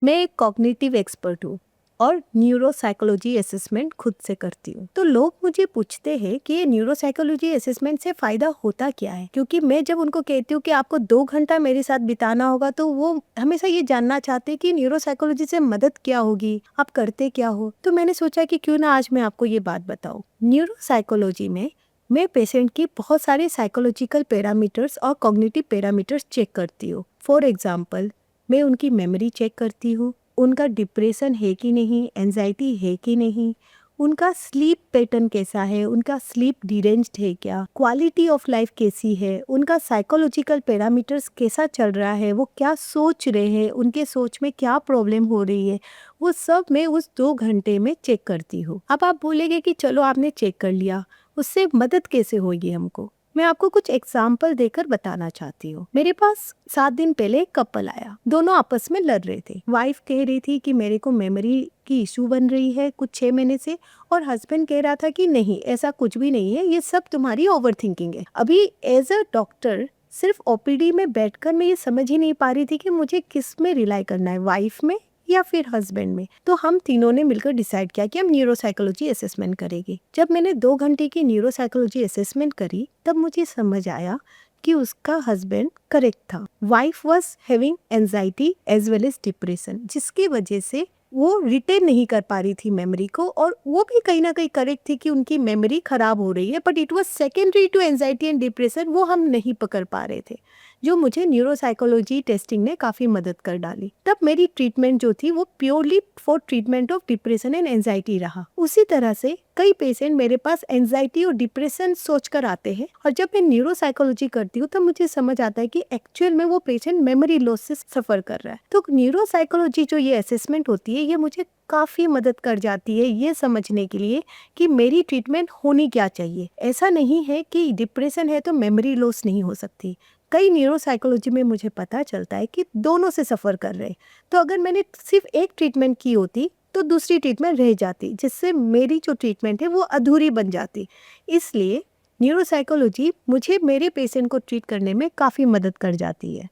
मैं एक cognitive expert हूँ और न्यूरोसाइकोलॉजी असेसमेंट खुद से करती हूँ। तो लोग मुझे पूछते हैं कि ये न्यूरोसाइकोलॉजी असेसमेंट से फ़ायदा होता क्या है, क्योंकि मैं जब उनको कहती हूँ कि आपको 2 घंटा मेरे साथ बिताना होगा, तो वो हमेशा ये जानना चाहते हैं कि न्यूरोसाइकोलॉजी से मदद क्या होगी, आप करते क्या हो। तो मैंने सोचा कि क्यों ना आज मैं आपको ये बात बताऊँ। न्यूरोसाइकोलॉजी में मैं पेशेंट की बहुत सारे साइकोलॉजिकल पैरामीटर्स और कॉग्निटिव पैरामीटर्स चेक करती हूँ। फॉर एग्जाम्पल, मैं उनकी मेमोरी चेक करती हूँ, उनका डिप्रेशन है कि नहीं, एंजाइटी है कि नहीं, उनका स्लीप पैटर्न कैसा है, उनका स्लीप डिरेंज्ड है क्या, क्वालिटी ऑफ लाइफ कैसी है, उनका साइकोलॉजिकल पैरामीटर्स कैसा चल रहा है, वो क्या सोच रहे हैं, उनके सोच में क्या प्रॉब्लम हो रही है, वो सब मैं उस 2 घंटे में चेक करती हूँ। अब आप बोलेंगे कि चलो आपने चेक कर लिया, उससे मदद कैसे होगी हमको। मैं आपको कुछ एग्जाम्पल देकर बताना चाहती हूँ। मेरे पास 7 दिन पहले एक कपल आया, दोनों आपस में लड़ रहे थे। वाइफ कह रही थी कि मेरे को मेमोरी की इशू बन रही है कुछ 6 महीने से, और हस्बैंड कह रहा था कि नहीं, ऐसा कुछ भी नहीं है, ये सब तुम्हारी ओवर थिंकिंग है। अभी एज अ डॉक्टर सिर्फ ओपीडी में बैठकर मैं ये समझ ही नहीं पा रही थी कि मुझे किस में रिलाई करना है, वाइफ में या फिर हस्बैंड में। तो हम तीनों ने मिलकर डिसाइड किया कि हम न्यूरोसाइकोलॉजी असेसमेंट करेंगे। जब मैंने 2 घंटे की न्यूरोसाइकोलॉजी असेसमेंट करी, तब मुझे समझ आया कि उसका हस्बैंड करेक्ट था। Wife was having anxiety as well as depression, जिसकी वजह से वो रिटेन नहीं कर पा रही थी मेमोरी को, और वो भी कहीं ना कहीं करेक्ट थी कि उनकी मेमोरी खराब हो रही है, but it was secondary to anxiety and depression, वो हम नहीं पकड़ पा रहे थे, जो मुझे न्यूरोसाइकोलॉजी टेस्टिंग ने काफ़ी मदद कर डाली। तब मेरी ट्रीटमेंट जो थी वो purely for treatment of depression and anxiety रहा। उसी तरह से कई पेशेंट मेरे पास एंजाइटी और डिप्रेशन सोच कर आते हैं, और जब मैं न्यूरोसाइकोलॉजी करती हूँ तब मुझे समझ आता है कि एक्चुअल में वो पेशेंट मेमोरी लॉस से सफ़र कर रहा है। तो न्यूरोसाइकोलॉजी जो ये असेसमेंट होती है, ये मुझे काफ़ी मदद कर जाती है ये समझने के लिए कि मेरी ट्रीटमेंट होनी क्या चाहिए। ऐसा नहीं है कि डिप्रेशन है तो मेमोरी लॉस नहीं हो सकती। कई न्यूरोसाइकोलॉजी में मुझे पता चलता है कि दोनों से सफ़र कर रहे हैं। तो अगर मैंने सिर्फ एक ट्रीटमेंट की होती तो दूसरी ट्रीटमेंट रह जाती, जिससे मेरी जो ट्रीटमेंट है वो अधूरी बन जाती। इसलिए न्यूरोसाइकोलॉजी मुझे मेरे पेशेंट को ट्रीट करने में काफ़ी मदद कर जाती है।